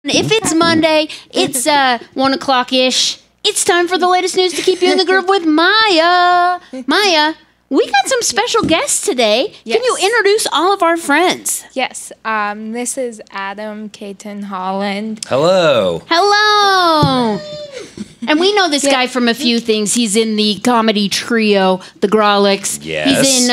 If it's Monday, it's 1 o'clock-ish. It's time for the latest news to keep you in the groove with Maya. Maya, we got some special guests today. Yes. Can you introduce all of our friends? Yes, this is Adam Cayton-Holland. Hello. Hello. And we know this guy from a few things. He's in the comedy trio, The Grawlix. Yes. He's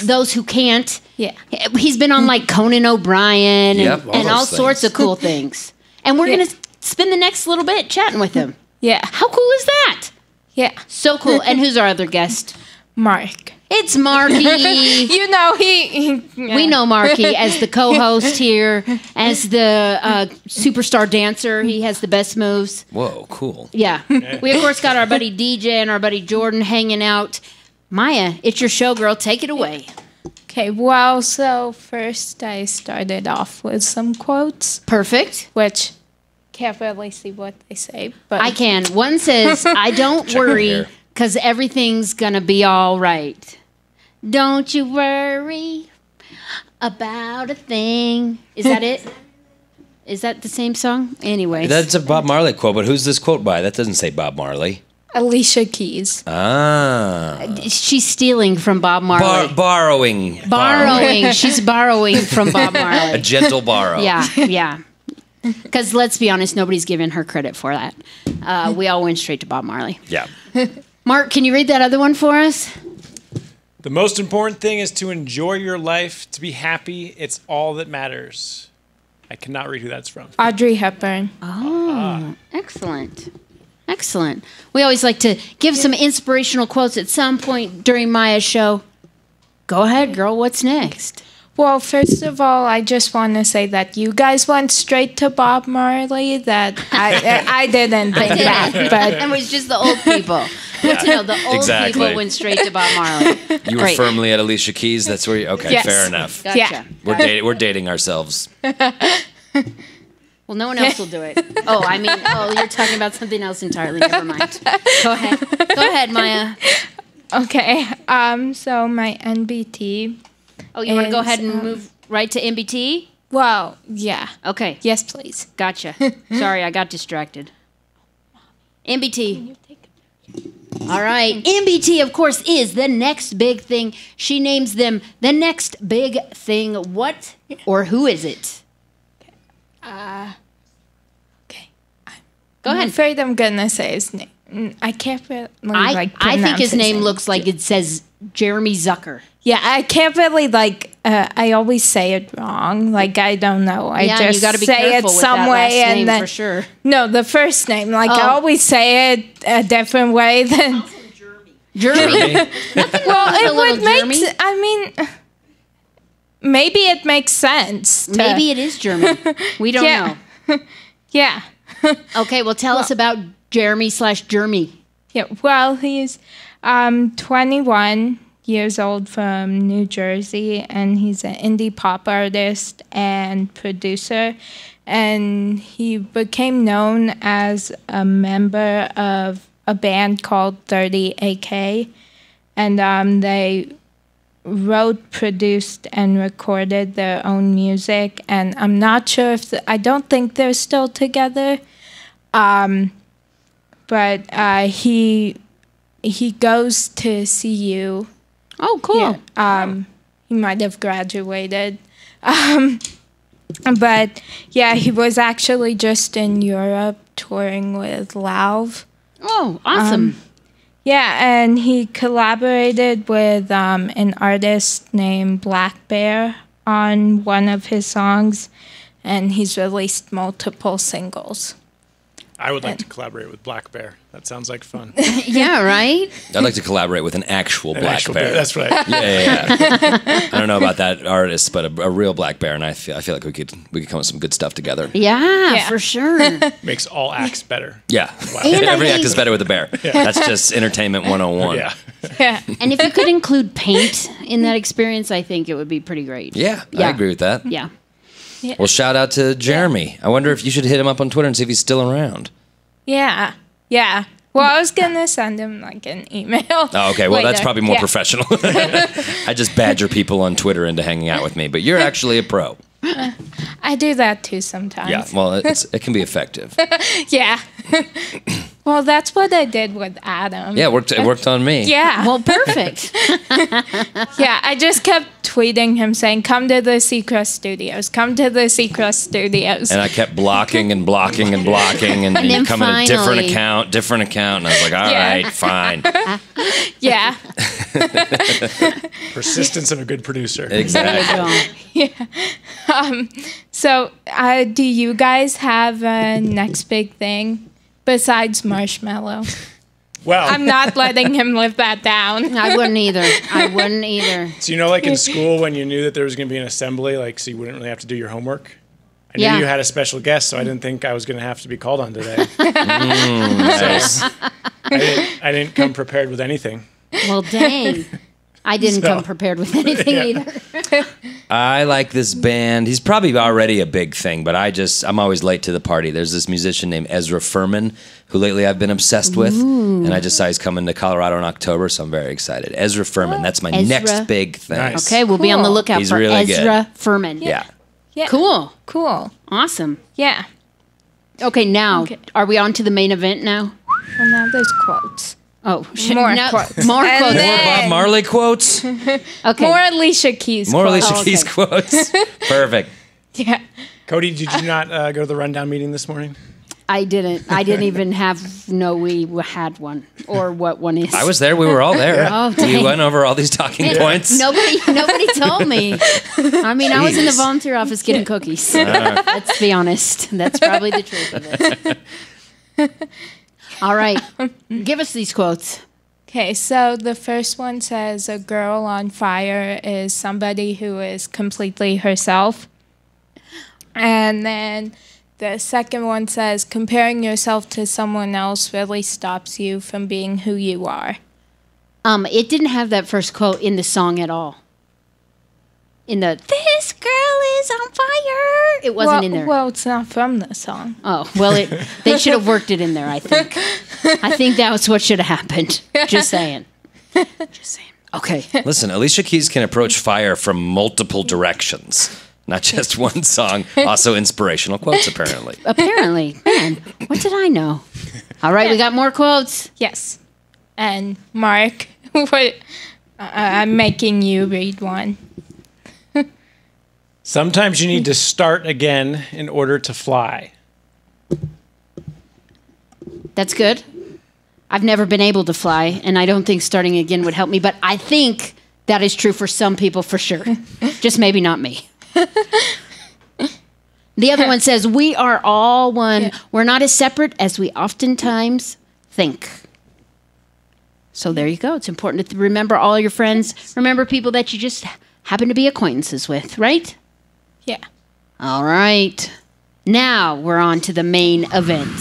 in Those Who Can't. Yeah. He's been on like Conan O'Brien and all those sorts of cool things. And we're going to spend the next little bit chatting with him. Yeah. How cool is that? Yeah. So cool. And who's our other guest? Mark. It's Marky. You know, We know Marky as the co-host here, as the superstar dancer. He has the best moves. Whoa, cool. Yeah. We, of course, got our buddy DJ and our buddy Jordan hanging out. Maya, it's your show, girl. Take it away. Okay, well, so first I started off with some quotes, Perfect. which can't really see what they say, but I can. One says, I don't worry because everything's going to be all right. Don't you worry about a thing. Is that it? Is that the same song? Anyways. That's a Bob Marley quote, but who's this quote by? That doesn't say Bob Marley. Alicia Keys. Ah. She's stealing from Bob Marley. Borrowing. Borrowing. She's borrowing from Bob A Marley. gentle borrow. Yeah. Because let's be honest, nobody's given her credit for that. We all went straight to Bob Marley. Yeah. Mark, can you read that other one for us? The most important thing is to enjoy your life, to be happy. It's all that matters. I cannot read who that's from. Audrey Hepburn. Oh, excellent. Excellent. We always like to give some inspirational quotes at some point during Maya's show. Go ahead, girl. What's next? Well, first of all, I just want to say that you guys went straight to Bob Marley. That I didn't think that, but It was just the old people. Good to know. The old Exactly. people went straight to Bob Marley. You were Great. firmly at Alicia Keys. That's where you. Okay, Yes. fair enough. Gotcha. Yeah. We're dating ourselves. Well, no one else will do it. You're talking about something else entirely. Never mind. Go ahead. Go ahead, Maya. okay. So my NBT. Oh, you want to go Is, ahead and move right to MBT? Well, yeah. Okay. Yes, please. Gotcha. Sorry, I got distracted. MBT. All right. MBT, of course, is the next big thing. She names them the next big thing. What or who is it? Okay. Go I'm ahead. afraid I'm gonna say his name. I can't really I think pronounce his name looks like it says Jeremy Zucker. Yeah, I can't really I always say it wrong. Like I don't know. I Yeah, just you got to be say it careful with some that way, last and name then for sure. no, the first name. Like I Oh. always say it a different way than. Jeremy. Jeremy. Well, a it little would make. Jeremy? I mean, maybe it makes sense. to- Maybe it is Jeremy. We don't Yeah. know. Yeah. Okay, well, tell us about Jeremy/Jeremy. Yeah, well, he's 21 years old from New Jersey, and he's an indie pop artist and producer. And he became known as a member of a band called 30 AK. And they wrote, produced, and recorded their own music. And I'm not sure if I don't think they're still together. But he goes to CU. Oh, cool. He might have graduated. But yeah, he was actually just in Europe touring with Lauv. Oh, awesome. Yeah, and he collaborated with an artist named Black Bear on one of his songs, and he's released multiple singles. I would like to collaborate with Black Bear. That sounds like fun. Yeah, right? I'd like to collaborate with an actual An black actual bear. That's right. Yeah. I don't know about that artist, but a real black bear, and I feel like we could come up with some good stuff together. Yeah, for sure. Makes all acts better. Yeah. And I Every act think- is better with a bear. That's just entertainment 101. Yeah. Yeah. And if you could include paint in that experience, I think it would be pretty great. Yeah, I agree with that. Yeah. Well, shout out to Jeremy. I wonder if you should hit him up on Twitter and see if he's still around. Yeah. Yeah. Well, I was going to send him like an email. Oh, okay. Well, that's later. probably more Yeah. professional. I just badger people on Twitter into hanging out with me, but you're actually a pro. I I do that too sometimes. Yeah, well, it can be effective. Yeah. Well, that's what I did with Adam. Yeah, it worked on me. Yeah. Well, perfect. Yeah, I just kept tweeting him saying, come to the Seacrest Studios, come to the Seacrest Studios. And I kept blocking and blocking and blocking, and then you come in a different finally- account, and I was like, all Yeah. right, fine. Yeah. Persistence of a good producer. Exactly. So, do you guys have a next big thing besides Marshmallow? Well, I'm not letting him live that down. I wouldn't either. so like in school when you knew that there was going to be an assembly, like so you wouldn't really have to do your homework. I Yeah. knew you had a special guest, so I didn't think I was going to have to be called on today. Nice. I didn't come prepared with anything. Well, dang. I didn't So- come prepared with anything either. I like this band. He's probably already a big thing, but I'm always late to the party. There's this musician named Ezra Furman, who lately I've been obsessed with, and I just saw he's coming to Colorado in October, so I'm very excited. Ezra Furman, that's my Ezra. next big thing. Nice. Okay, we'll be on the Cool. lookout He's for really good. Ezra Furman. Yeah. Yeah. Cool. Cool. Awesome. Yeah. Okay, now, Okay. are we on to the main event now? Well, now there's quotes. Oh, More no, quotes. More And quotes. then- More Bob Marley quotes? Okay. More Alicia Keys More quotes. Alicia Keys quotes? Perfect. Yeah. Cody, did you not go to the rundown meeting this morning? I didn't even know we had one or what one is. I was there. We were all there. Oh, We dang. went over all these talking points. Nobody told me. I mean, I was in the Jeez. volunteer office getting cookies. Let's be honest. That's probably the truth of it. All right. Give us these quotes. Okay, so the first one says a girl on fire is somebody who is completely herself. And then the second one says comparing yourself to someone else really stops you from being who you are. It didn't have that first quote in the song at all. In the "This girl is on fire," it wasn't in there. Well, it's not from the song. Oh, well, they should have worked it in there, I think. I think that was what should have happened. Just saying. Just saying. Okay. Listen, Alicia Keys can approach fire from multiple directions, not just one song. Also inspirational quotes, apparently. Apparently. Man, what did I know? All right, we got more quotes. Yes. And Mark, what? I'm making you read one. Sometimes you need to start again in order to fly. That's good. I've never been able to fly, and I don't think starting again would help me, but I think that is true for some people for sure. Just maybe not me. The other one says, we are all one. Yeah. We're not as separate as we oftentimes think. So there you go. It's important to remember all your friends. Remember people that you just happen to be acquaintances with, right? Yeah. All right. Now we're on to the main event.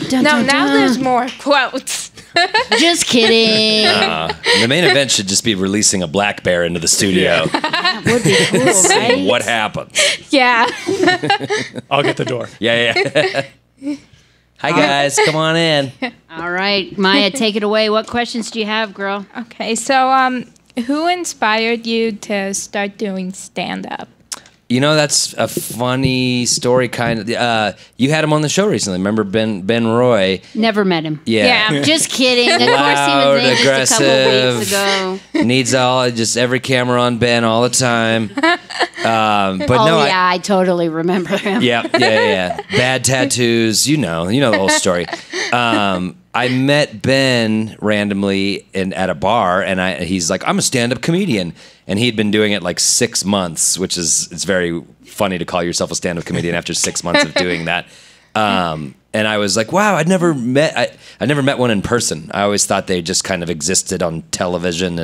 Dun, No, dun, now dun. there's more quotes. Just kidding. The main event should just be releasing a black bear into the studio. That would be cool, right? What happened? Yeah. I'll get the door. Yeah. Hi, guys. Come on in. All right, Maya, take it away. What questions do you have, girl? Okay, so who inspired you to start doing stand-up? You know, that's a funny story, kind of. You had him on the show recently. Remember Ben Roy? Never met him. Yeah. Just kidding. Of course he Loud, was in just a couple of weeks aggressive. ago. Needs just every camera on Ben all the time. But Oh, no, yeah, I totally remember him. Yeah. Bad tattoos. You know the whole story. I met Ben randomly at a bar, and he's like, I'm a stand-up comedian. And he'd been doing it like 6 months, which it's very funny to call yourself a stand-up comedian after 6 months of doing that. And I was like, wow, I never met one in person. I always thought they just kind of existed on television,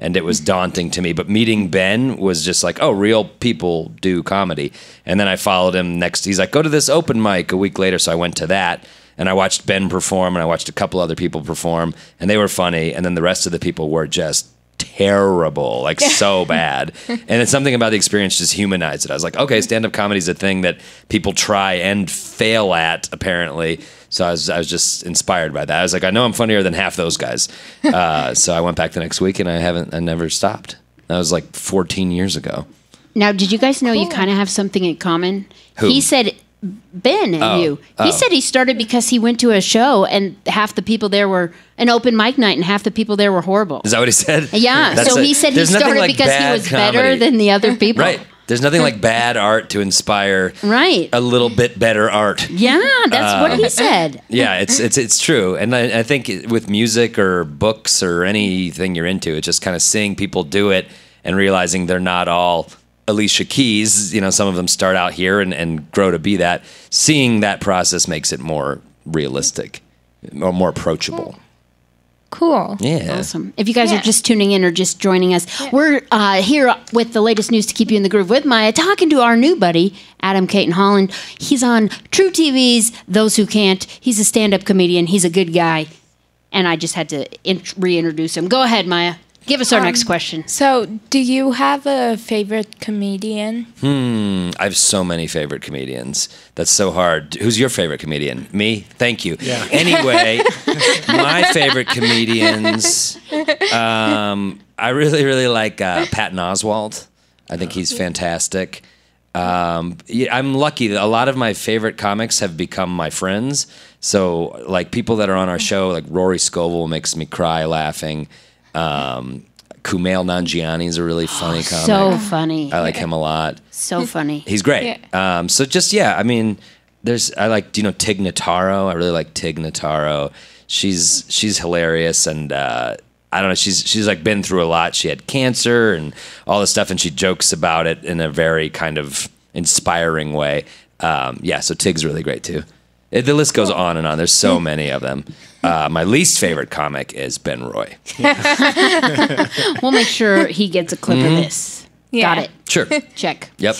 and it was daunting to me. But meeting Ben was just like, oh, real people do comedy. And then I followed him next. He's like, go to this open mic a week later. So I went to that. And I watched Ben perform, and I watched a couple other people perform, and they were funny. And then the rest of the people were just terrible, like so bad. And it's something about the experience just humanized it. I was like, okay, stand-up comedy is a thing that people try and fail at, apparently. So I was just inspired by that. I was like, I know I'm funnier than half those guys. So I went back the next week, and I never stopped. That was like 14 years ago. Now, did you guys know you kind of have something in common? Who? He said, Ben and you. He said he started because he went to a show and half the people there were an open mic night and half the people there were horrible. Is that what he said? Yeah. So he said he started because he was better than the other people. Right. There's nothing like bad art to inspire a little bit better art. Yeah, that's what he said. Yeah, it's true. And I think with music or books or anything you're into, it's just kind of seeing people do it and realizing they're not all Alicia Keys. You know, some of them start out here and grow to be that. Seeing that process makes it more realistic or more approachable. Cool. Yeah. Awesome. If you guys are just tuning in or just joining us, we're here with the latest news to keep you in the groove with Maya, talking to our new buddy, Adam Cayton-Holland. He's on True TV's Those Who Can't. He's a stand-up comedian. He's a good guy. And I just had to reintroduce him. Go ahead, Maya. Give us our next question. So, do you have a favorite comedian? I have so many favorite comedians. That's so hard. Who's your favorite comedian? Me? Thank you. Yeah. Anyway, my favorite comedians, I really, really like Patton Oswalt. I think he's fantastic. I'm lucky that a lot of my favorite comics have become my friends. So, like, people that are on our show, like Rory Scovel makes me cry laughing. Kumail Nanjiani is a really funny comic. So funny. I like him a lot. So funny. He's great. So just, I mean, I like, do you know Tig Notaro? I really like Tig Notaro. She's hilarious, and I don't know, she's like been through a lot. She had cancer and all this stuff, and she jokes about it in a very kind of inspiring way. So Tig's really great too. The list goes on and on. There's so many of them. My least favorite comic is Ben Roy. We'll make sure he gets a clip of this. Yeah. Got it. Sure. Check. Yep.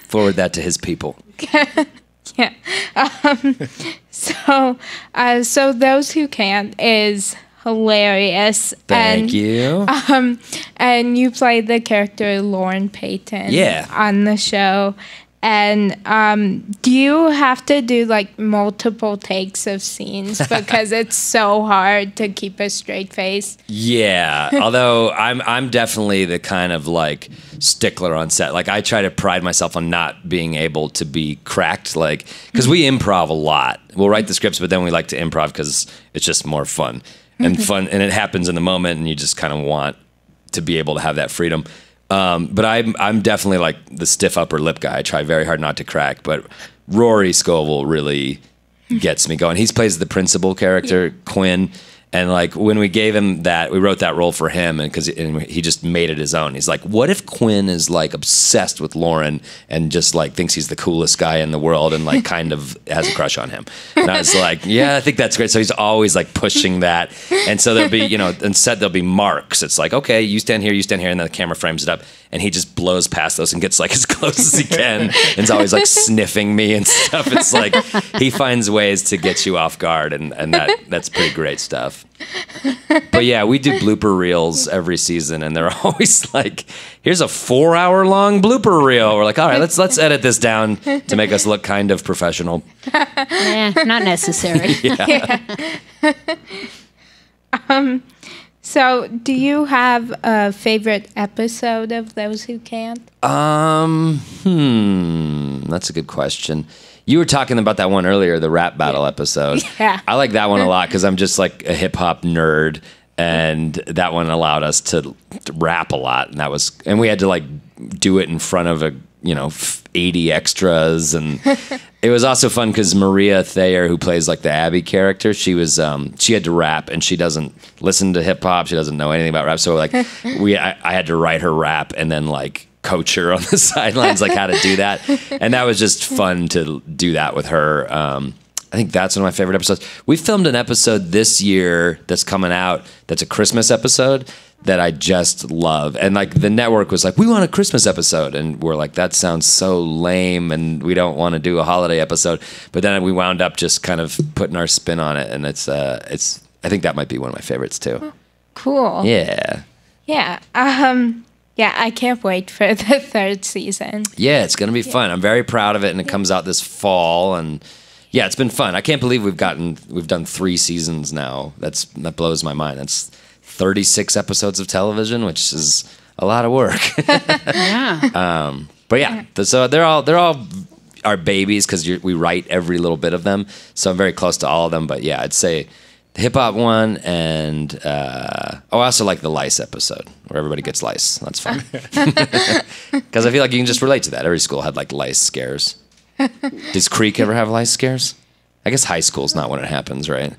Forward that to his people. Yeah. So Those Who Can't is hilarious. Thank you. And you play the character Lauren Payton on the show. And do you have to do like multiple takes of scenes because it's so hard to keep a straight face? Yeah. Although I'm definitely the kind of like stickler on set. Like I try to pride myself on not being able to be cracked. Like because we improv a lot. We'll write the scripts, but then we like to improv because it's just more fun and it happens in the moment, and you just kind of want to be able to have that freedom. But I'm definitely like the stiff upper lip guy. I try very hard not to crack, but Rory Scovel really gets me going. He plays the principal character, Quinn, and like when we gave him that, we wrote that role for him, and because he just made it his own. He's like, what if Quinn is like obsessed with Lauren and just like thinks he's the coolest guy in the world and like kind of has a crush on him? And I was like, yeah, I think that's great. So he's always like pushing that, and so there'll be, in set there'll be marks. It's like, okay, you stand here, and then the camera frames it up, and he just blows past those and gets like as close as he can, and is always like sniffing me and stuff. It's like he finds ways to get you off guard, and that's pretty great stuff. But yeah, we do blooper reels every season, and they're always like, here's a 4-hour long blooper reel. We're like, all right, let's edit this down to make us look kind of professional. Not necessary. So do you have a favorite episode of Those Who Can't? That's a good question. You were talking about that one earlier, the rap battle episode. Yeah. I like that one a lot because I'm just like a hip hop nerd, and that one allowed us to rap a lot, and we had to like do it in front of 80 extras, and it was also fun because Maria Thayer, who plays like the Abby character, she had to rap, and she doesn't listen to hip hop, she doesn't know anything about rap, so like I had to write her rap and then like coach her on the sidelines like how to do that, and that was just fun to do that with her. I think that's one of my favorite episodes. We filmed an episode this year that's coming out that's a Christmas episode that I just love, and like the network was like, we want a Christmas episode, and we're like, that sounds so lame and we don't want to do a holiday episode, but then we wound up just kind of putting our spin on it, and it's I think that might be one of my favorites too. Cool. Yeah I can't wait for the third season. Yeah, it's going to be fun. I'm very proud of it, and it comes out this fall, and yeah, it's been fun. I can't believe we've done 3 seasons now. That blows my mind. That's 36 episodes of television, which is a lot of work. Yeah. But yeah, so they're all our babies because we write every little bit of them. So I'm very close to all of them. But yeah, I'd say the hip hop one, and I also like the lice episode where everybody gets lice. That's fun because I feel like you can just relate to that. Every school had like lice scares. Does Creek ever have lice scares? I guess high school's not when it happens, right?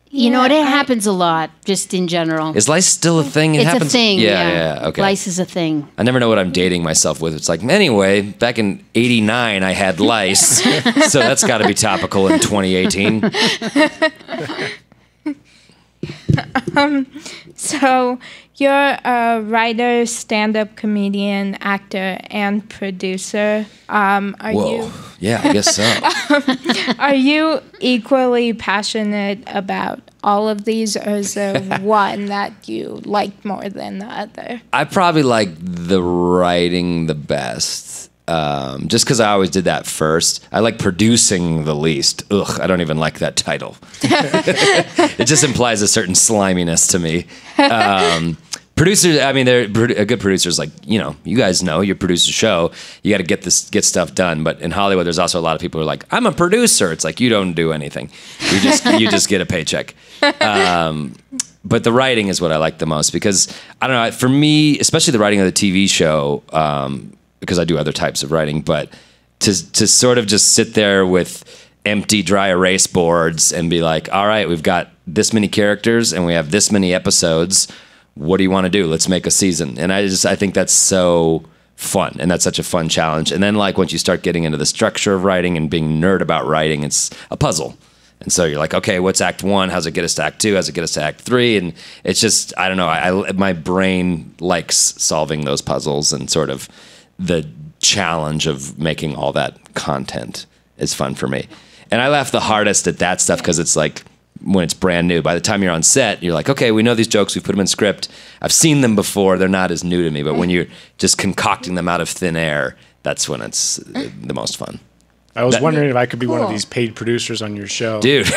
You know what? It happens a lot, just in general. Is lice still a thing? It It's happens. a thing. Yeah. Okay. Lice is a thing. I never know what I'm dating myself with. It's like, anyway, back in '89, I had lice, so that's got to be topical in 2018. So you're a writer, stand-up comedian, actor, and producer. Whoa. Yeah, I guess so. Are you equally passionate about all of these, or is there one that you like more than the other? I probably like the writing the best. Just because I always did that first. I like producing the least. Ugh, I don't even like that title. It just implies a certain sliminess to me. Producers, I mean, a good producer's like, you guys know, you produce a show, you got to get stuff done. But in Hollywood, there's also a lot of people who are like, I'm a producer. It's like, you don't do anything. You just get a paycheck. But the writing is what I like the most because, I don't know, for me, especially the writing of the TV show, because I do other types of writing, but to sort of just sit there with empty dry erase boards and be like, all right, we've got this many characters and we have this many episodes. What do you want to do? Let's make a season. And I think that's so fun, and that's such a fun challenge. And then like once you start getting into the structure of writing and being nerd about writing, it's a puzzle. And so you're like, okay, what's act 1? How's it get us to act 2? How's it get us to act 3? And it's just, I don't know, my brain likes solving those puzzles, and sort of the challenge of making all that content is fun for me. And I laugh the hardest at that stuff because it's like when it's brand new. By the time you're on set, you're like, okay, we know these jokes, we've put them in script. I've seen them before, they're not as new to me. But when you're just concocting them out of thin air, that's when it's the most fun. I was wondering if I could be one of these paid producers on your show. Dude,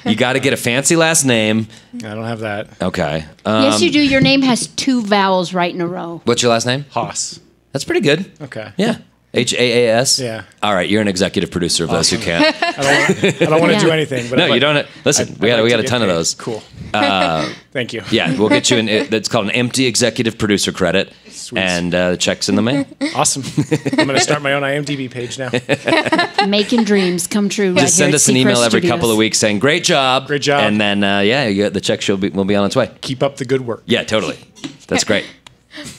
you got to get a fancy last name. I don't have that. Okay. Yes, you do. Your name has 2 vowels right in a row. What's your last name? Haas. That's pretty good. Okay. Yeah. Haas? Yeah. All right, you're an executive producer of those who can't. I don't want to do anything. But No, you don't. Listen, we got a ton of those. Cool. Thank you. Yeah, we'll get you an. It's called an empty executive producer credit, Sweet. and the check's in the mail. Awesome. I'm going to start my own IMDb page now. Making dreams come true. Just send us an email every couple of weeks saying "Great job," Great job. and then the check will be on its way. Keep up the good work. Yeah, totally. That's great.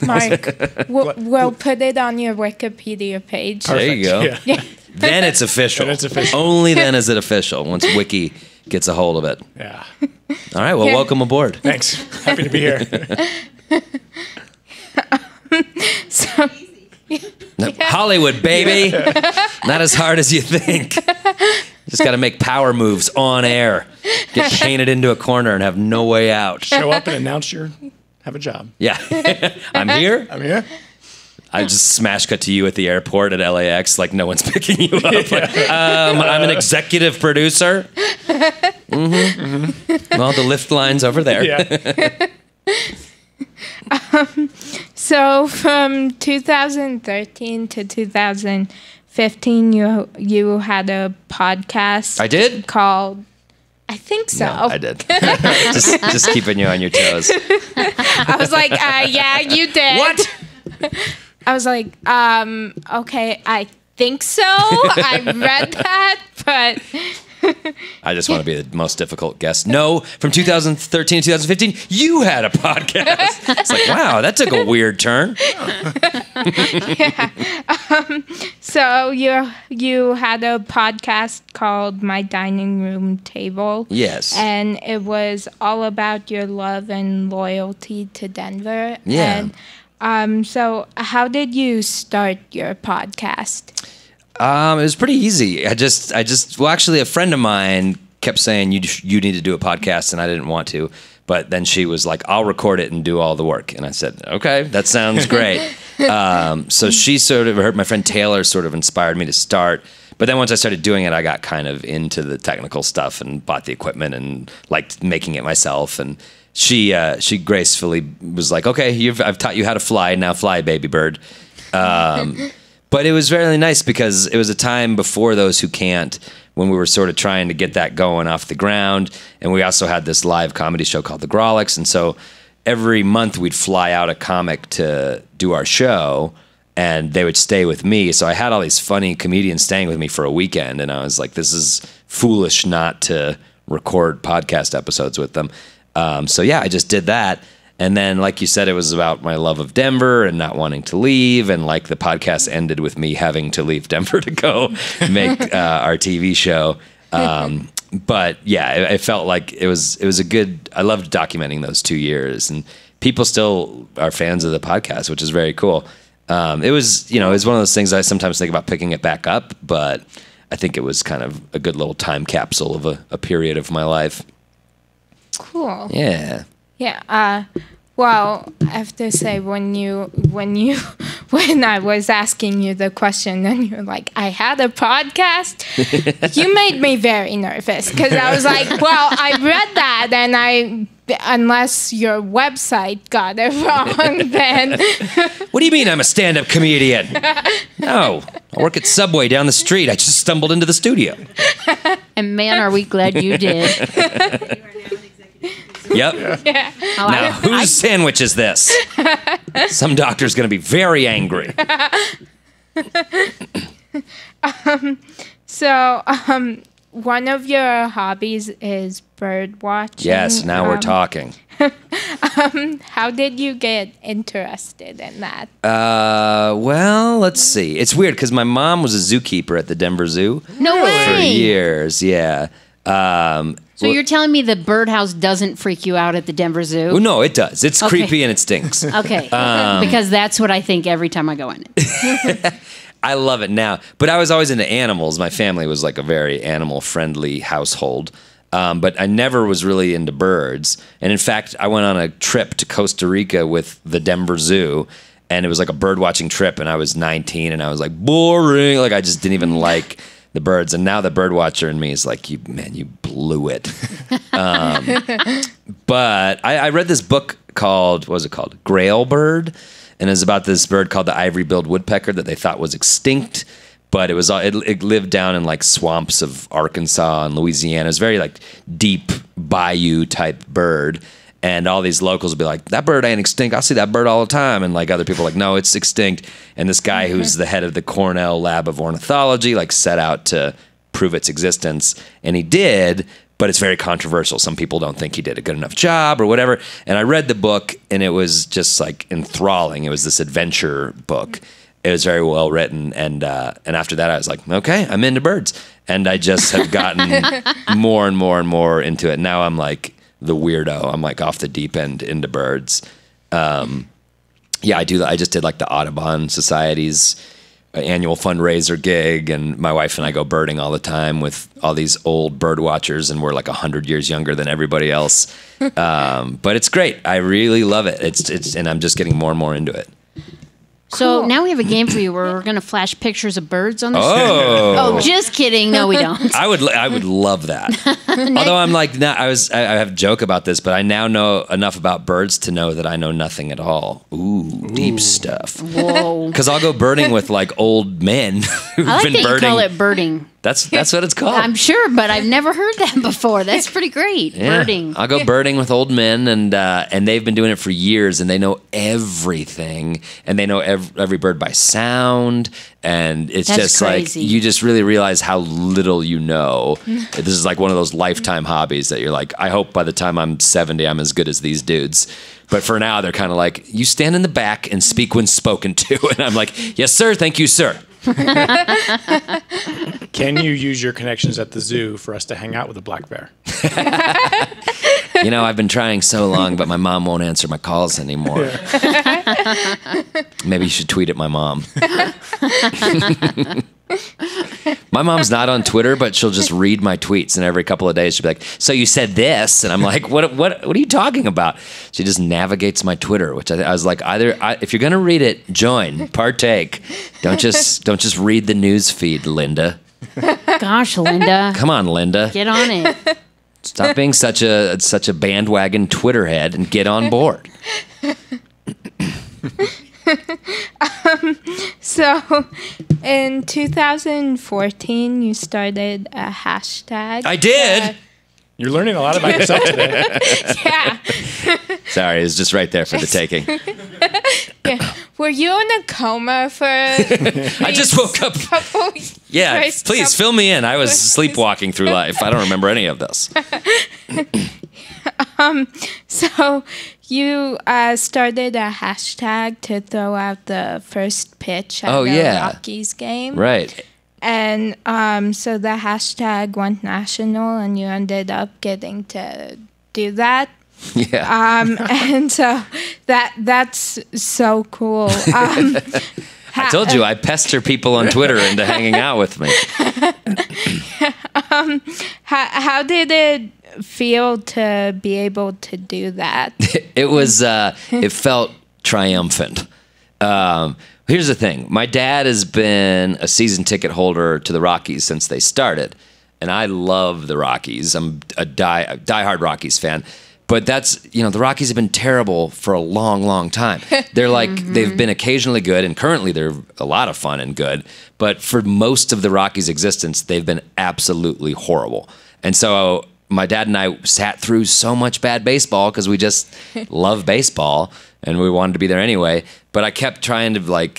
Mark, we'll put it on your Wikipedia page. There you go. Yeah. Then it's official. Then it's official. Only then is it official. Once Wiki gets a hold of it. Yeah. All right. Well, Yeah. welcome aboard. Thanks. Happy to be here. So, Hollywood, baby. Not as hard as you think. Just got to make power moves on air. Get painted into a corner and have no way out. Show up and announce have a job. Yeah. I'm here. I'm here. I just smash cut to you at the airport at LAX, like no one's picking you up. Like, I'm an executive producer. Mm-hmm. Well, the lift line's over there. Yeah. so from 2013 to 2015, you had a podcast. I did? Called. I think so. No, I did. just keeping you on your toes. I was like, yeah, you did. What? I was like, okay, I think so. I read that, but I just want to be the most difficult guest. No, from 2013 to 2015, you had a podcast. It's like, wow, that took a weird turn. so you had a podcast called My Dining Room Table. Yes. And it was all about your love and loyalty to Denver. Yeah. And so how did you start your podcast? It was pretty easy. Well, actually, a friend of mine kept saying you need to do a podcast, and I didn't want to. But then she was like, "I'll record it and do all the work." And I said, "Okay, that sounds great." So she my friend Taylor sort of inspired me to start. But then once I started doing it, I got kind of into the technical stuff and bought the equipment and liked making it myself. And she gracefully was like, okay, I've taught you how to fly. Now fly, baby bird. But it was really nice because it was a time before Those Who Can't, when we were sort of trying to get that going off the ground. And we also had this live comedy show called The Grawlix. And so every month we'd fly out a comic to do our show, and they would stay with me. So I had all these funny comedians staying with me for a weekend. And I was like, this is foolish not to record podcast episodes with them. So yeah, I just did that. And then, like you said, it was about my love of Denver and not wanting to leave. And like the podcast ended with me having to leave Denver to go make our TV show. But yeah, it felt like it was a good. I loved documenting those 2 years, and people still are fans of the podcast, which is very cool. It was one of those things I sometimes think about picking it back up, but I think it was kind of a good little time capsule of a period of my life. Cool. Yeah. Yeah. Well, I have to say, when I was asking you the question, and you're like, I had a podcast, you made me very nervous, because I was like, well, I read that, and unless your website got it wrong, then. What do you mean I'm a stand-up comedian? No, I work at Subway down the street. I just stumbled into the studio. And man, are we glad you did. Yep. Yeah. Now, whose sandwich is this? Some doctor's going to be very angry. So, one of your hobbies is bird watching. Yes, now we're talking. How did you get interested in that? Well, let's see. It's weird because my mom was a zookeeper at the Denver Zoo. No way. For years, yeah. So you're telling me the birdhouse doesn't freak you out at the Denver Zoo? Well, no, it does. It's Okay. creepy and it stinks. Okay. Because that's what I think every time I go in it. I love it now. But I was always into animals. My family was like a very animal-friendly household. But I never was really into birds. And in fact, I went on a trip to Costa Rica with the Denver Zoo, and it was like a bird watching trip, and I was 19, and I was like, boring. Like, I just didn't even like the birds. And now the bird watcher in me is like, you blew it. But I read this book called, what was it called? Grail Bird. And it was about this bird called the ivory-billed woodpecker that they thought was extinct. But it lived down in like swamps of Arkansas and Louisiana. It was very like deep bayou type bird. And all these locals would be like, that bird ain't extinct. I see that bird all the time. And like other people are like, no, it's extinct. And this guy who's the head of the Cornell Lab of Ornithology like set out to prove its existence. And he did, but it's very controversial. Some people don't think he did a good enough job or whatever. And I read the book, and it was just like enthralling. It was this adventure book. It was very well written, and after that, I was like, okay, I'm into birds, and I just have gotten more and more and more into it. Now I'm like the weirdo. I'm like off the deep end into birds. Yeah, I do. I just did like the Audubon Society's annual fundraiser gig, and my wife and I go birding all the time with all these old bird watchers, and we're like 100 years younger than everybody else. But it's great. I really love it. It's and I'm just getting more and more into it. So Cool. now we have a game for you where we're going to flash pictures of birds on the screen. Oh. Oh, just kidding. No, we don't. I would love that. Although I'm like, I have a joke about this, but I now know enough about birds to know that I know nothing at all. Ooh. Deep stuff. Whoa. Because I'll go birding with like old men who've I like been that birding. you call it birding. That's what it's called. I'm sure, but I've never heard that before. That's pretty great. Yeah. Birding. I'll go birding with old men, and they've been doing it for years, and they know everything, and they know every bird by sound, and it's That's just crazy. like you just really realize how little you know. This is like one of those lifetime hobbies that you're like, I hope by the time I'm 70, I'm as good as these dudes. But for now, they're kind of like, you stand in the back and speak when spoken to, and I'm like, yes, sir, thank you, sir. Can you use your connections at the zoo for us to hang out with a black bear? You know, I've been trying so long, but my mom won't answer my calls anymore. Maybe you should tweet at my mom. My mom's not on Twitter, but she'll just read my tweets, and every couple of days she'll be like, so you said this? And I'm like, what are you talking about? She just navigates my Twitter, which I was like, if you're going to read it, join, partake. Don't just read the news feed, Linda. Gosh, Linda. Come on, Linda. Get on it. Stop being such a bandwagon Twitter head and get on board. So, in 2014, you started a hashtag. I did. You're learning a lot about yourself today. Yeah. Sorry, it was just right there for the taking. Yeah. Were you in a coma for? I just woke up. Yeah, please fill me in. I was sleepwalking through life. I don't remember any of this. So you started a hashtag to throw out the first pitch at the Rockies game. Right. And so the hashtag went national, and you ended up getting to do that. Yeah. And so that's so cool. I told you I pester people on Twitter into hanging out with me. How did it feel to be able to do that? It was. It felt triumphant. Here's the thing. My dad has been a season ticket holder to the Rockies since they started. And I love the Rockies. I'm a diehard Rockies fan. But that's, the Rockies have been terrible for a long, long time. They're like, they've been occasionally good, and currently they're a lot of fun and good. But for most of the Rockies' existence, they've been absolutely horrible. And so my dad and I sat through so much bad baseball because we just love baseball, and we wanted to be there anyway. But I kept trying to,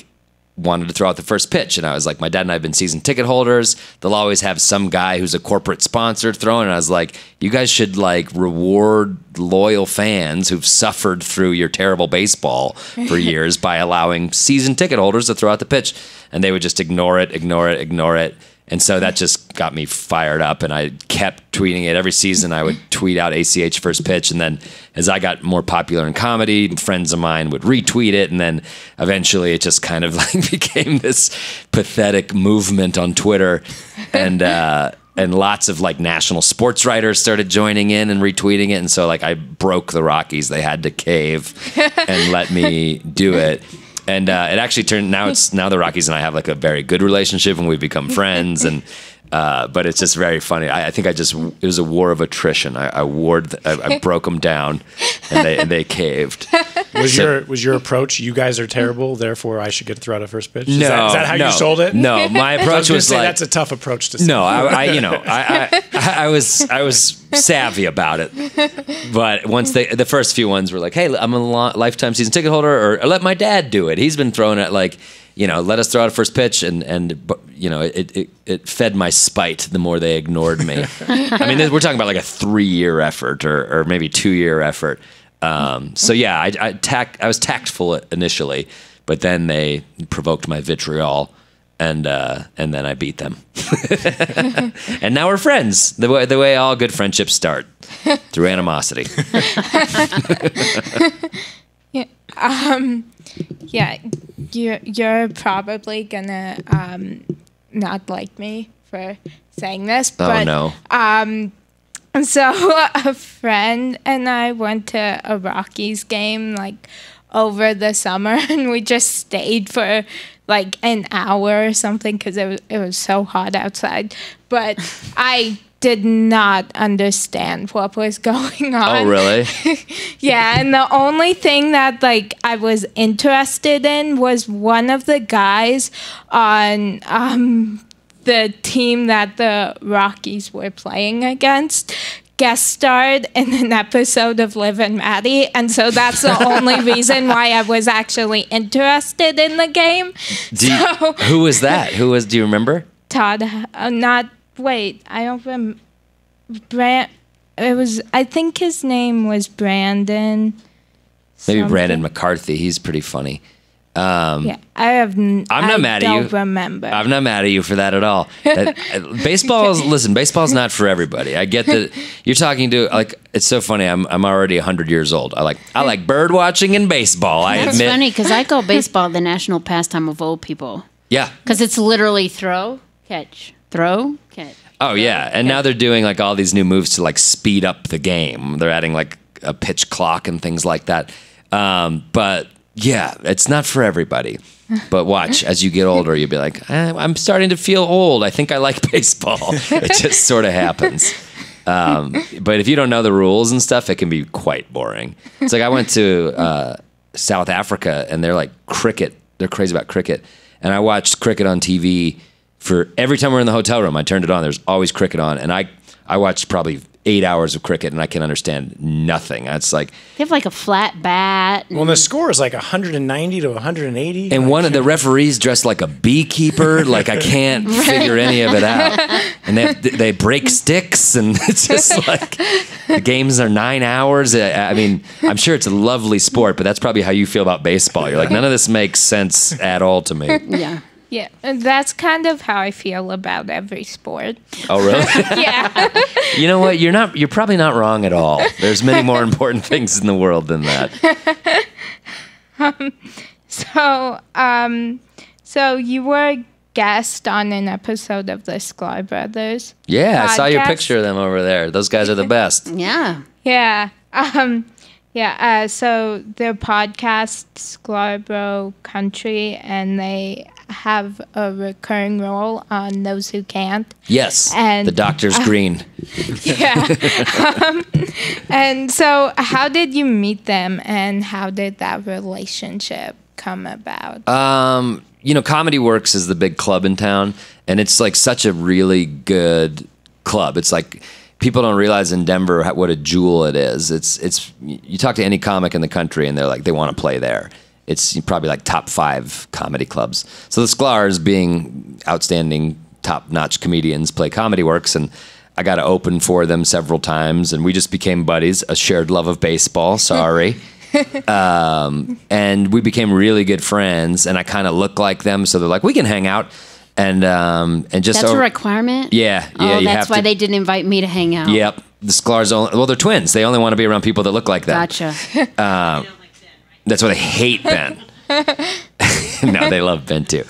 wanted to throw out the first pitch. And I was like, my dad and I have been season ticket holders. They'll always have some guy who's a corporate sponsor throwing. And I was like, you guys should reward loyal fans who've suffered through your terrible baseball for years by allowing season ticket holders to throw out the pitch. And they would just ignore it. And so that just got me fired up, and I kept tweeting it. Every season I would tweet out ACH first pitch, and then as I got more popular in comedy, friends of mine would retweet it, and then eventually it just kind of became this pathetic movement on Twitter, and lots of national sports writers started joining in and retweeting it, and so I broke the Rockies. They had to cave and let me do it. And it actually turned, now the Rockies and I have a very good relationship, and we've become friends. And but it's just very funny. I think it was a war of attrition. I broke them down, and they caved. Was your approach, you guys are terrible, therefore I should get to throw out a first pitch? Is No, that how you sold it? No, my approach was that's a tough approach to say. No, I was savvy about it. But once the first few ones were like, hey, I'm a lifetime season ticket holder, or let my dad do it. He's been throwing it let us throw out a first pitch, and it fed my spite the more they ignored me. I mean, we're talking about a 3-year effort or maybe 2-year effort. So yeah, I was tactful initially, but then they provoked my vitriol, and then I beat them. And now we're friends. The way all good friendships start, through animosity. Yeah, you're probably gonna not like me for saying this, but no. So a friend and I went to a Rockies game over the summer, and we just stayed for an hour or something because it was so hot outside. But I did not understand what was going on. Oh, really? Yeah, and the only thing that I was interested in was one of the guys on the team that the Rockies were playing against guest starred in an episode of Liv and Maddie, and so that's the only reason why I was actually interested in the game. Who was that? Do you remember? Todd, wait, I don't remember. I think his name was Brandon. Maybe something. Brandon McCarthy. He's pretty funny. Yeah, I'm not mad at you. I don't remember. I'm not mad at you for that at all. Baseball's not for everybody. I get that you're talking to it's so funny. I'm already 100 years old. I like bird watching and baseball. I That's admit. funny because I call baseball the national pastime of old people. Yeah. Because it's literally throw, catch, throw, catch. Oh yeah, and now they're doing all these new moves to speed up the game. They're adding a pitch clock and things like that. But yeah, it's not for everybody. But watch, as you get older, you'll be like, I'm starting to feel old. I think I like baseball. It just sort of happens. But if you don't know the rules and stuff, it can be quite boring. It's like I went to South Africa, and they're like cricket. They're crazy about cricket. And I watched cricket on TV for every time we're in the hotel room. I turned it on. There's always cricket on. And I watched probably 8 hours of cricket, and I can understand nothing. It's like They have like a flat bat. Well, the score is like 190 to 180. and one of the referees dressed like a beekeeper. Like I can't figure any of it out. And they break sticks, and it's just like the games are 9 hours. I mean, I'm sure it's a lovely sport, but that's probably how you feel about baseball. You're like, none of this makes sense at all to me. Yeah. Yeah, and that's kind of how I feel about every sport. Oh, really? Yeah. You know what? You're probably not wrong at all. There's many more important things in the world than that. So you were a guest on an episode of the Sklar Brothers. Yeah, I saw your podcast. picture of them over there. Those guys are the best. Yeah. Yeah. So their podcast, Scarborough Country, and they have a recurring role on Those Who Can't. Yes, And, the doctor's green. Yeah. And so how did you meet them, and how did that relationship come about? Comedy Works is the big club in town, and it's like such a really good club. It's like people don't realize in Denver what a jewel it is. It's you talk to any comic in the country, and they're like they want to play there. It's probably like top 5 comedy clubs. So the Sklars, being outstanding, top-notch comedians, play Comedy Works, and I got to open for them several times, and we just became buddies. A shared love of baseball. Sorry. And we became really good friends, and I kind of look like them, so they're like, we can hang out. And just That's a requirement? Yeah. Oh, you that's have why to, they didn't invite me to hang out. Yep. The Sklars they're twins. They only want to be around people that look like them. Gotcha. That's why they hate Ben. No, they love Ben too.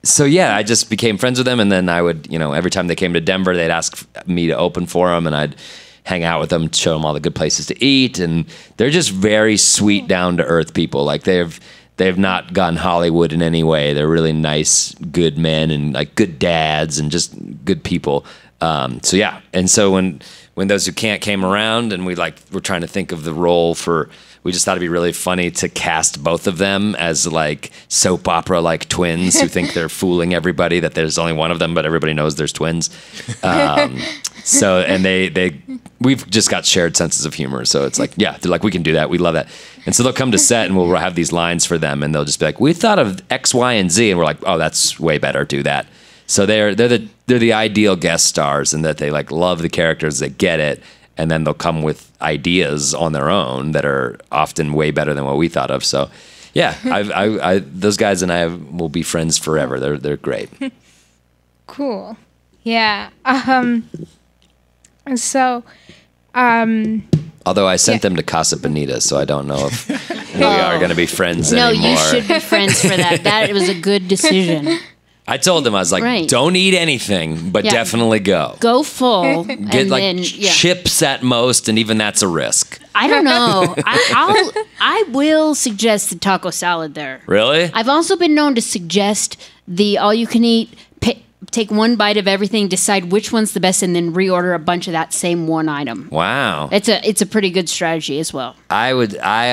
So yeah, I just became friends with them, and then I would, every time they came to Denver, they'd ask me to open for them, and I'd hang out with them, show them all the good places to eat, and they're just very sweet, down to earth people. Like they've not gone Hollywood in any way. They're really nice, good men, and like good dads, and just good people. So yeah, and so when Those Who Can't came around, and we're trying to think of the role we just thought it'd be really funny to cast both of them as like soap opera like twins who think they're fooling everybody that there's only one of them, but everybody knows there's twins. So and we've just got shared senses of humor. So it's like, yeah, they're like, we can do that. We love that. And so they'll come to set, and we'll have these lines for them, and they'll just be like, we thought of X, Y, and Z, and we're like, oh, that's way better. Do that. So they're the ideal guest stars, in that they like love the characters, they get it, and then they'll come with ideas on their own that are often way better than what we thought of. So, yeah, I those guys and I will be friends forever. They're great. Cool. Yeah. Although I sent them to Casa Bonita, so I don't know if we are going to be friends No, anymore. you should be friends for that. That was a good decision. I told them, I was like, Right. don't eat anything, but Yeah. definitely go. Go full. Get and like then, chips at most, and even that's a risk. I don't know. I will suggest the taco salad there. Really? I've also been known to suggest the all-you-can-eat. Take one bite of everything, decide which one's the best, and then reorder a bunch of that same one item. Wow. It's a pretty good strategy as well. I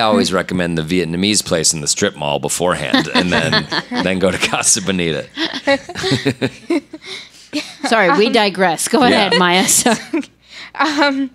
always recommend the Vietnamese place in the strip mall beforehand, and then go to Casa Bonita. Sorry, we digress. Go ahead, Maya. So, I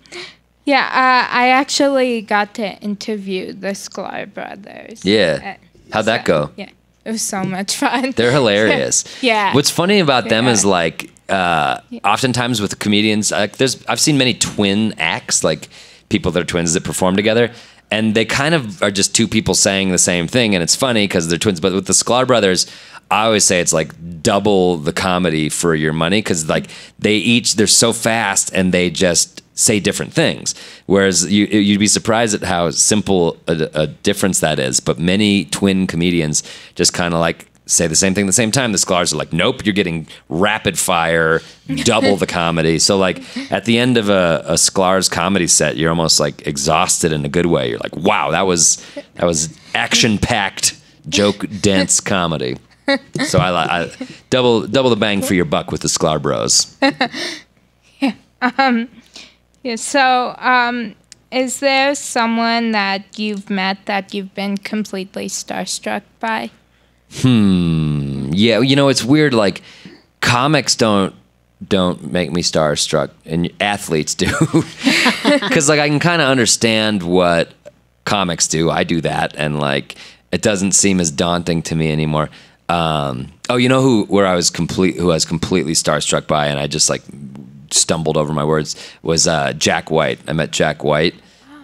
actually got to interview the Sklar brothers. Yeah. How'd that go? Yeah, it was so much fun. They're hilarious. Yeah. What's funny about them Yeah. is like oftentimes with comedians, I've seen many twin acts, like people that are twins that perform together, and they kind of are just two people saying the same thing, and it's funny because they're twins. But with the Sklar brothers, I always say it's like double the comedy for your money, because like they're so fast and they just say different things. Whereas you'd be surprised at how simple a difference that is. But many twin comedians just kind of like say the same thing at the same time. The Sklars are like, nope, you're getting rapid fire, double the comedy. So like at the end of a Sklars comedy set, you're almost like exhausted in a good way. You're like, wow, that was action-packed, joke-dense comedy. So I double the bang for your buck with the Sklar Bros. Yeah, so, is there someone that you've met that you've been completely starstruck by? Yeah, it's weird. Like, comics don't make me starstruck, and athletes do. Because like I can kind of understand what comics do. I do that, and like it doesn't seem as daunting to me anymore. Who I was completely starstruck by, and I just like stumbled over my words, was Jack White. I met Jack White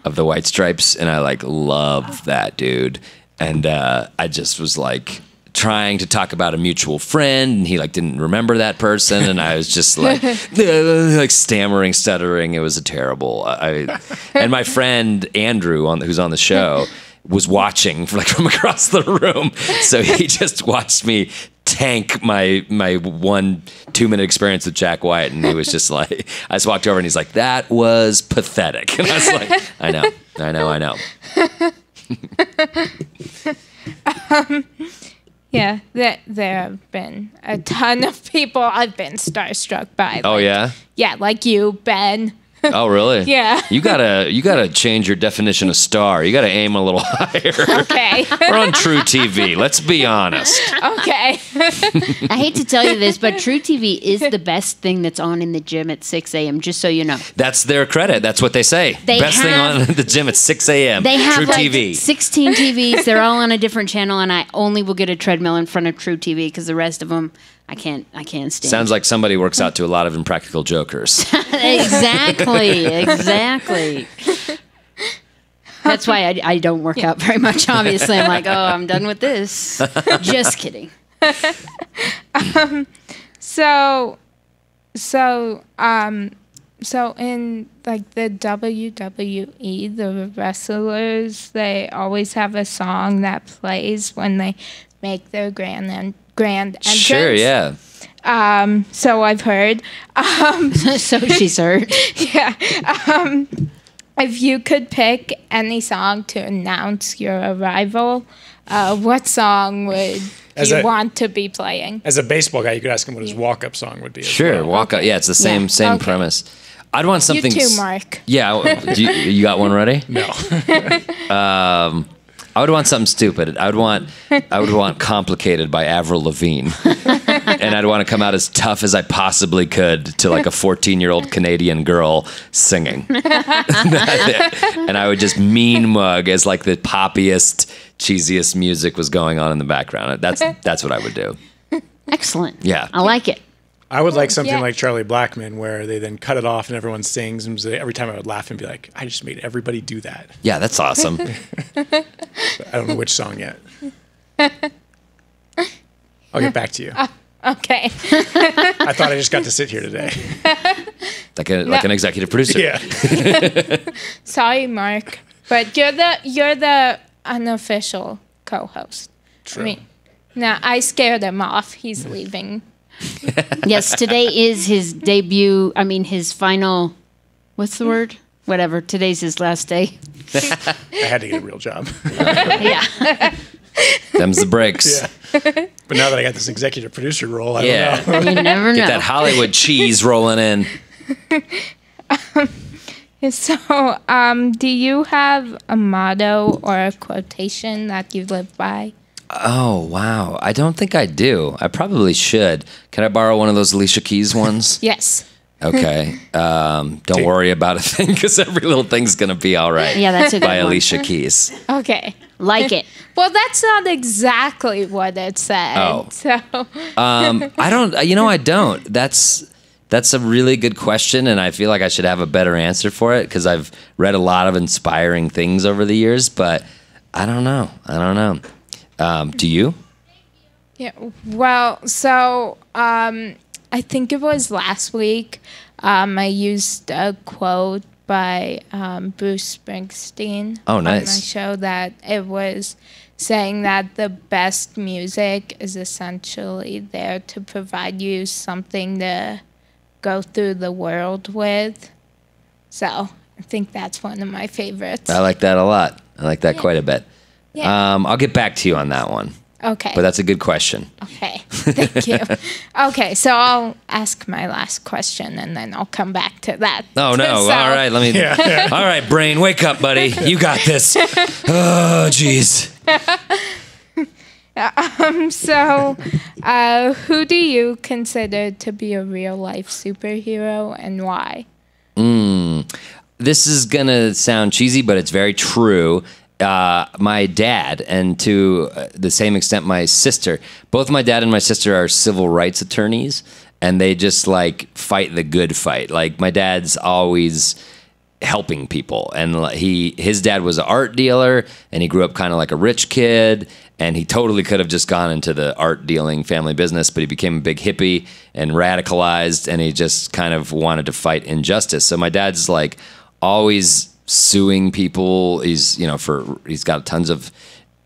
of the White Stripes, and I like loved that dude. And I just was like trying to talk about a mutual friend, and he like didn't remember that person, and I was just like like stammering, stuttering. It was a terrible. And my friend Andrew, who's on the show, was watching from across the room, so he just watched me tank my 1-2 minute experience with Jack White, and he was just like, I just walked over, and he's like, "That was pathetic," and I was like, "I know." Yeah, there have been a ton of people I've been starstruck by. Oh, yeah? Yeah, like you, Ben. Oh, really? Yeah. You gotta change your definition of star. You gotta aim a little higher. Okay. We're on True TV. Let's be honest. Okay. I hate to tell you this, but True TV is the best thing that's on in the gym at 6 a.m., just so you know. That's their credit. That's what they say. Best thing on in the gym at 6 a.m. They have True like TV. 16 TVs. They're all on a different channel, and I only will get a treadmill in front of True TV because the rest of them I can't stand. Sounds like somebody works out to a lot of Impractical Jokers. Exactly. That's why I don't work out very much, obviously. I'm like, oh, I'm done with this. Just kidding. So in like the WWE, the wrestlers, they always have a song that plays when they make their grand entrance. Sure, yeah. So I've heard. So she's heard. Yeah. If you could pick any song to announce your arrival, what song would you want to be playing? As a baseball guy, you could ask him what his walk-up song would be. Sure, walk up. Yeah, it's the same Okay. premise. I'd want something. You too, Mark. Yeah, you got one ready? No. I would want something stupid. I would want "Complicated" by Avril Lavigne, and I'd want to come out as tough as I possibly could to like a 14-year-old Canadian girl singing, and I would just mean mug as like the poppiest, cheesiest music was going on in the background. That's what I would do. Excellent. Yeah. I like it. I would like something Yeah. like Charlie Blackmon, where they then cut it off and everyone sings. And so every time I would laugh and be like, I just made everybody do that. Yeah, that's awesome. But I don't know which song yet. I'll get back to you. Okay. I thought I just got to sit here today. Like an executive producer. Yeah. Sorry, Mark, but you're the unofficial co-host. True. I mean, now I scared him off. He's leaving. Yes, today is his debut. I mean, his final. What's the word? Whatever. Today's his last day. I had to get a real job. Yeah. Them's the breaks. Yeah. But now that I got this executive producer role, I Yeah. don't know. You never know. Get that Hollywood cheese rolling in. So, do you have a motto or a quotation that you live by? Oh, wow. I don't think I do. I probably should. Can I borrow one of those Alicia Keys ones? Yes. Okay. Don't worry about a thing because every little thing's going to be all right. Yeah, that's a good By one. Alicia Keys. Okay. Like it. Well, that's not exactly what it said. Oh. So, I don't. That's a really good question, and I feel like I should have a better answer for it because I've read a lot of inspiring things over the years, but I don't know. Do you? yeah. Well, so I think it was last week. I used a quote by Bruce Springsteen Oh, on my nice. show that it was saying that the best music is essentially there to provide you something to go through the world with. So I think that's one of my favorites. I like that a lot. I like that quite a bit. Yeah. I'll get back to you on that one. Okay. But that's a good question. Okay. Thank you. Okay, so I'll ask my last question and then I'll come back to that. Oh no! So- All right, let me. All right, brain, wake up, buddy. You got this. Oh, jeez. So, who do you consider to be a real life superhero and why? This is gonna sound cheesy, but it's very true. My dad, and to the same extent my sister, both my dad and my sister are civil rights attorneys, and they just like fight the good fight. Like my dad's always helping people, and his dad was an art dealer, and he grew up kind of like a rich kid, and he totally could have just gone into the art dealing family business, but he became a big hippie and radicalized, and he just kind of wanted to fight injustice. So my dad's like always suing people. He's got tons of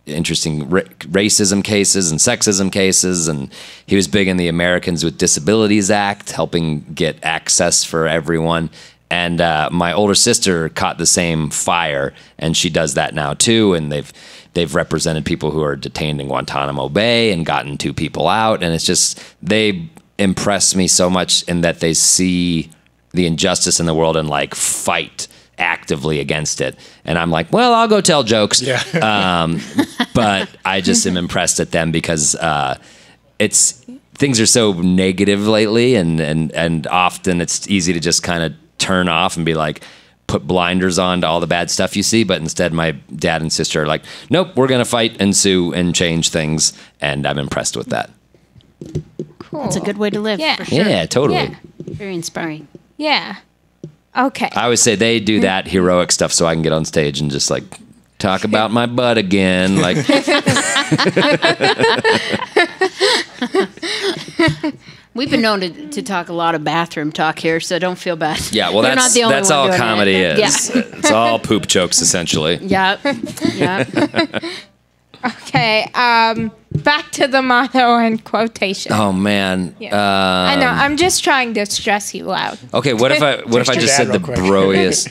interesting racism cases and sexism cases, and he was big in the Americans with Disabilities Act, helping get access for everyone. And my older sister caught the same fire, and she does that now too. And they've represented people who are detained in Guantanamo Bay and gotten 2 people out. And it's just, they impress me so much in that they see the injustice in the world and like fight actively against it. And I'm like, well, I'll go tell jokes. Yeah. But I just am impressed at them because things are so negative lately, and often it's easy to just kind of turn off and be like, put blinders on to all the bad stuff you see. But instead, my dad and sister are like, nope, we're going to fight and sue and change things. And I'm impressed with that. Cool. It's a good way to live, Yeah. for sure. Yeah, totally. Yeah. Very inspiring. Yeah. Okay. I always say they do that heroic stuff so I can get on stage and just like talk about my butt again. Like, We've been known to talk a lot of bathroom talk here, so don't feel bad. yeah, well, You're not the only that's one all doing comedy it. is. Yeah. It's all poop jokes, essentially. Yep. Yep. Okay. Back to the motto and quotation. Oh man. I know. I'm just trying to stress you out. Okay, what if I your just dad said the real quick. broiest?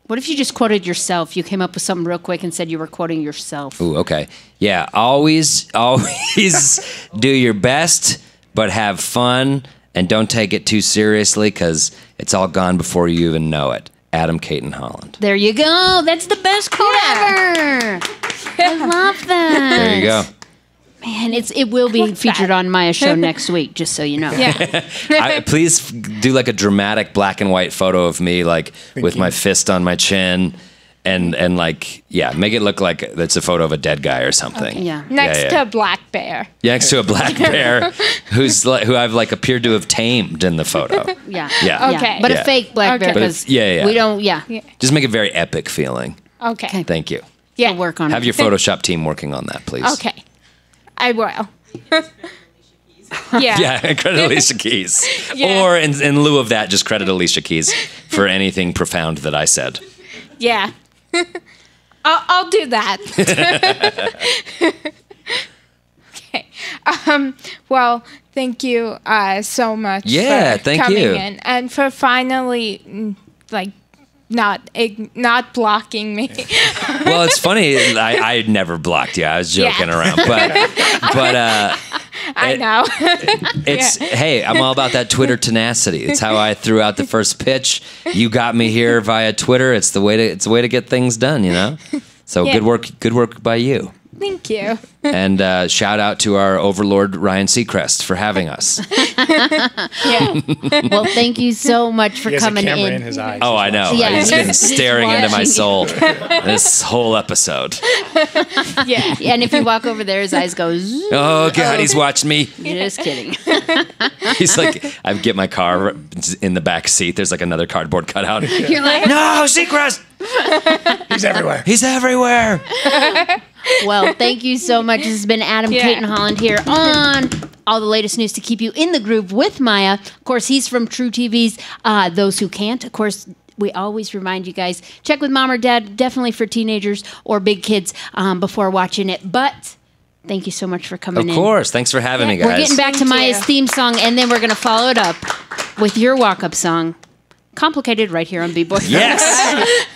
What if you just quoted yourself? You came up with something real quick and said you were quoting yourself. Ooh, okay. Yeah, always do your best, but have fun and don't take it too seriously because it's all gone before you even know it. Adam Cayton-Holland. There you go. That's the best quote ever. I love that. There you go. Man, it will be featured on Maya's show next week, just so you know. Yeah. Please do like a dramatic black and white photo of me, like with my fist on my chin, and like, yeah, make it look like it's a photo of a dead guy or something. Yeah. Next to a black bear. Yeah, next to a black bear who I've like appeared to have tamed in the photo. Yeah. Yeah. Okay. But Yeah. a fake black bear Okay. But because yeah. we don't, Just make it very epic feeling. Okay. Thank you. Yeah. We'll work on Have it. your Photoshop team working on that, please. Okay. I will. Yeah. Yeah, credit Alicia Keys. Yeah. Or in lieu of that, just credit Alicia Keys for anything profound that I said. Yeah. I'll do that. Okay. Well, thank you so much. Yeah, for thank coming you. in and for finally, like, not blocking me. Well, it's funny. I never blocked you. I was joking Yeah. around, but I know. it's hey, I'm all about that Twitter tenacity. It's how I threw out the first pitch. You got me here via Twitter. It's the way to get things done, you know. So Yeah. good work by you. Thank you. And shout out to our overlord Ryan Seacrest for having us. Yeah. Well, thank you so much for He has a coming camera in. in his eyes. Oh, I know. Yeah, He's been he's staring into my watching. soul this whole episode. Yeah. And if you walk over there, his eyes go. Zzz. Oh God, he's watching me. Just kidding. He's like, I get my car in the back seat. There's like another cardboard cutout. You're like, No, Seacrest! He's everywhere. He's everywhere. well, thank you so much. This has been Adam Yeah. Cayton-Holland here on all the latest news to keep you in the groove with Maya. Of course, he's from True TV's Those Who Can't. Of course, we always remind you guys, check with mom or dad, definitely for teenagers or big kids before watching it. But thank you so much for coming in. Of course. Thanks for having me, guys. We're getting back to Thank Maya's you. theme song, and then we're going to follow it up with your walk-up song, Complicated, right here on B-Boy. Yes.